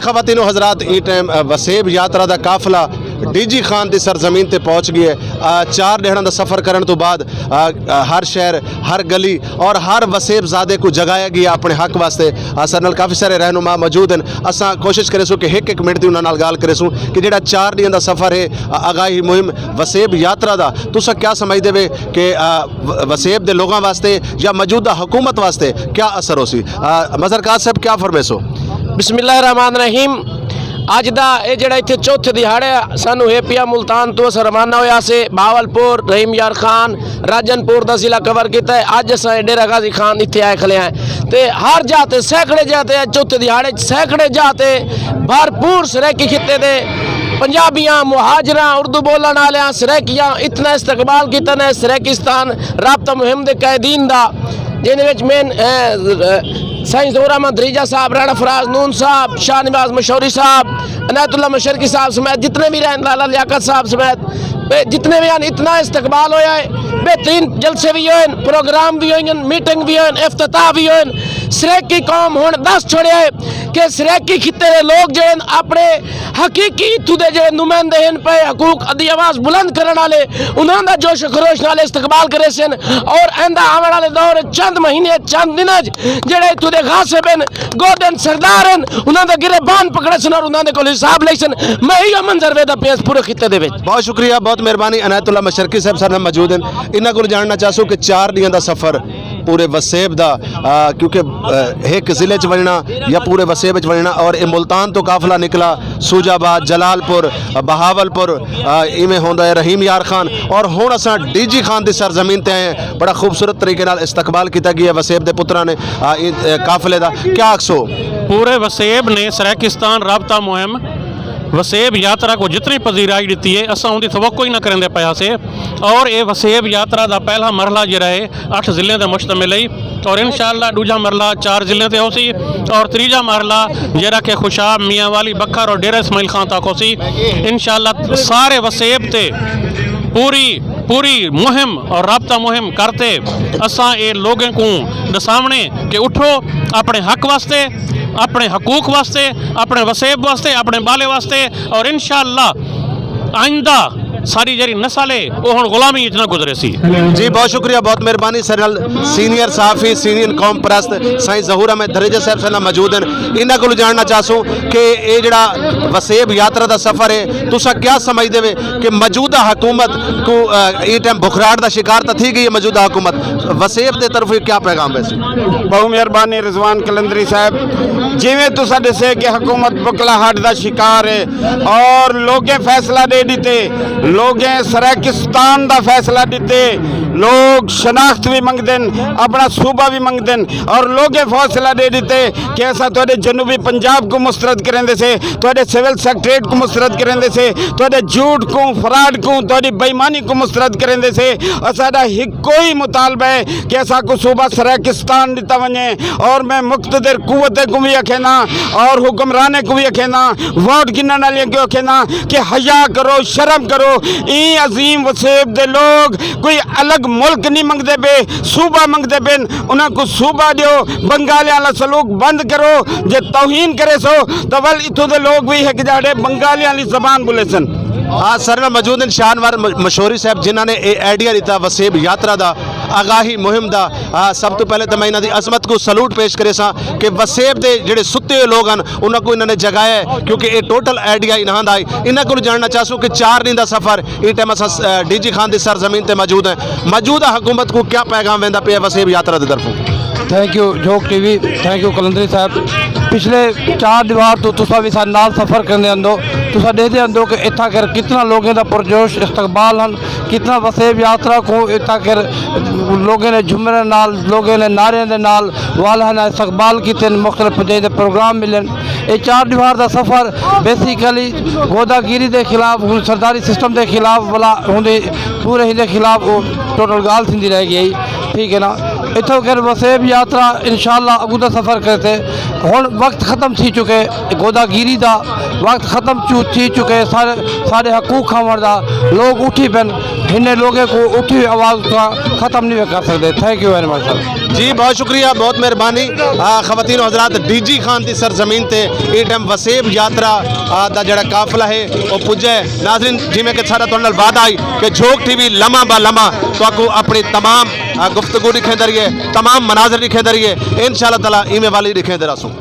खवातीनो हजरात ई टाइम वसेब यात्रा का काफिला डीजी खान की सरजमीन पर पहुँच गया है। 4 दिहाड़ों का सफ़र करने तो बाद हर शहर, हर गली और हर वसेबजादे को जगाया गया अपने हक वास्ते। असां नाल काफ़ी सारे रहनुमा मौजूद हैं। असां कोशिश करें कि एक मिनट की उन्होंने गाल करें कि जो 4 दिन का सफ़र है आगाही मुहिम वसेब यात्रा का, तुस क्या समझते वे कि वसेब के लोगों वास्ते या मौजूदा हुकूमत वास्ते क्या असर हो सी? मज़रकात साहब क्या फरमेसो? बिस्मिल्लाहिर्रहमानिर्रहीम। अज का यह जोड़ा इतने चौथे दिहाड़े सानू है पिया मुल्तान तो अस रवाना होया से बावलपुर, रहीम यार खान, राजनपुर का जिला कवर किया है। अज अस डेरा गाजी खान इतने आए खले हैं तो हर जाते सैकड़े जाते चौथे दिहाड़े सैकड़े जाते भरपूर सरैकी खिते दे पंजाबियां, मुहाजरा, उर्दू बोलने वाले सरैकियां इतना इस्तकबाल किया ने सरैकिस्तान राबता मुहिम के कैदीन का, जिन्हें मेन साइंस जोरा मंदरीजा साहब, राणा फराज नून साहब, शाह नवाज मशहूरी साहब, अनायतुल्लाह मशरकी साहब समेत जितने भी रहन, लाला लियाकत साहब समेत जितने भी हैं इतना इस्तकबाल होया है। बेहतरीन जलसे भी हुए, प्रोग्राम भी हुए, मीटिंग भी हुए, इफ्तिताह भी हुए। सरैकी कौम हुण दस छोड़े है कि सरैकी खिते के लोग जो अपने हकीकी इत्थू के जो नुमाइंदे हैं पे हकूक अदी आवाज़ बुलंद करने वाले उन्होंने जोश खरोश नाल इस्तकबाल करे सन। और आंदा आने वाले दौर चंद महीने चंद दिन जेड़े इत्थू के गासिब हैं, गोदन सरदार हैं, उन्होंने गिरबान पकड़े सन और उन्होंने को हिसाब ले सन। मैं यही मंजर वेदा पेश पूरे खिते दे। बहुत शुक्रिया, बहुत मेहरबानी। अनायतुल्लाह मशरकी साहब सारे मौजूद हैं। इन्हों को जानना चाहूँ कि 4 दिन का सफ़र पूरे वसेब का, क्योंकि एक ज़िले वजना या पूरे वसेब वजना और ये मुल्तान तो काफिला निकला सूजाबाद, जलालपुर, बहावलपुर इवें होंदा है रहीम यार खान और हुण असां डीजी खान की सरजमीन ते आए हैं। बड़ा खूबसूरत तरीके नाल इस्तकबाल किया गया वसेब के पुत्रा ने काफिले का। क्या आखसो? पूरे वसेब ने सरैकिस्तान राबता मुहिम वसेब यात्रा को जितनी पजीराई दी है असा उनकी तवक्को ही न करेंदे पाया से। और ये वसेब यात्रा का पहला मरला जो है 8 जिले का मुश्तमिल है और इंशाअल्लाह दूजा मरला 4 जिले से होसी और तीजा मरला जरा कि खुशाब, मियाँ वाली, बखर और डेरा इस्माइल खान तक होसी। इंशाअल्लाह सारे वसेब ते पूरी मुहिम और राबता मुहिम करते असा ये लोगों को सामने कि उठो अपने हक वास्ते, अपने हकूक वास्ते, अपने वसेब वास्ते, अपने बाले वास्ते और इंशाअल्लाह आइंदा सारी जरी नस्ल है वो हुण गुलामी इतना गुजरे सी। जी बहुत शुक्रिया, बहुत मेहरबानी। सरल सीनियर सहाफ़ी, सीनियर कौम परस्त साईं ज़हूर अहमद दरेजा साहब से मौजूद हैं। इन्हों को जानना चाहूँ कि ये जड़ा वसेब यात्रा का सफ़र है तुसा क्या समझते वे कि मौजूदा हुकूमत को ये टाइम बुखराहट का शिकार तो थी गई है मौजूदा हुकूमत, वसेब के तरफ क्या पैगाम है? बहुत मेहरबानी रिजवान कलंदरी साहब। जिमें तुसा दसे कि हुकूमत बुखलाहट का शिकार है और लोगें फैसला दे दीते, लोगें सरैकिस्तान का फैसला दीते, लोग शनाख्त भी मंगते अपना सूबा भी मंगते और लोगें फैसला दे दीते कि ऐसा थोड़े जनूबी पंजाब को मुस्तरद करेंदे से, थोड़े सिविल सेक्रेटरीट को मुस्तरद करेंदे से, थोड़े झूठ को, फ्रॉड को, थोड़ी बेईमानी को मुस्तरद करेंदे से। असाडा हिको ही मुतालबा है कि ऐसा को सूबा सरैकिस्तान दिता वने और मैं मुक्तदर कुव्वत को भी अखेना और हुक्मराने को भी अखेना, वोट गिनने वाले को अखेना कि हया करो, शर्म करो। ई अजीम वसेब दे लोग कोई अलग मुल्क नहीं मंगते पे, सूबा मंगते पे, उन्होंने सूबा दो। बंगाली वाला सलूक बंद करो, जे तौहीन करे सो तो वल इतों दे लोग भी है कि जाड़े बंगाली वाली जबान बोले सन। आज सर में मौजूद हैं शाहनवार मशहूरी साहब जिन्होंने आइडिया दिता वसेब यात्रा का, आगाही मुहिम का। सब तो पहले तो मैं इन्होंने अजमत को सलूट पेश करे सा कि वसेब के जोड़े सुते हुए लोग हैं उन्होंने इन्होंने जगाया है क्योंकि ये टोटल आइडिया इन्हों का है। इन्हों को जानना चाहूँ कि 4 दिन का सफ़र इस टाइम अस डीजी खान की सरजमीन पर मौजूद हैं, मौजूदा हुकूमत को क्या पैगाम वेंदा पे वसेब यात्रा की तरफों? Thank you joke TV, thank you Qalandari साहब। पिछले 4 दीवार तो तुसा भी साथ नाल सफ़र करने आंदो, तुसा देखते आंदो कि इतना कर कितना लोगों का पुरजोश इस्तकबाल हैं, कितना वसेब यात्रा को इतना कर लोगों ने झुमरे नाल, लोगों ने नारे दे नाल वाला ने इस्तकबाल किए, मुख्तलिफ जगह प्रोग्राम मिले। ये 4 दीवार का सफ़र बेसिकली गोदागिरी के खिलाफ, सरदारी सिस्टम के खिलाफ वाला होंगे, पूरे ही खिलाफ टोटल गाल थी रह गई, ठीक है ना। इतों कर वसेब यात्रा इंशाअल्लाह अगू का सफ़र करते हुण वक्त ख़त्म थी चुके, गोदागिरी का वक्त ख़त्म थी चुके, सारे हकूक खावण का लोग उठी पेन, इन लोगों को उठी आवाज़ का ख़त्म नहीं कर सकते। Thank you very much sir. जी बहुत शुक्रिया, बहुत मेहरबानी। खवातीन हजरात, DG खान की सरजमीन ते इस टाइम वसेब यात्रा का जड़ा काफिला है वो पुजा है। नाज़रीन, जिमें कि सारा तुहाडे नाल वादा आई कि झोक TV लम्हा बा लम्हा तुहानू अपनी तमाम गुफ्तगू दिखेंदे रहिए, तमाम मनाजर दिखेंदे रहिए, इंशाअल्लाह ताला इवें वाली दिखेंदे रसूं।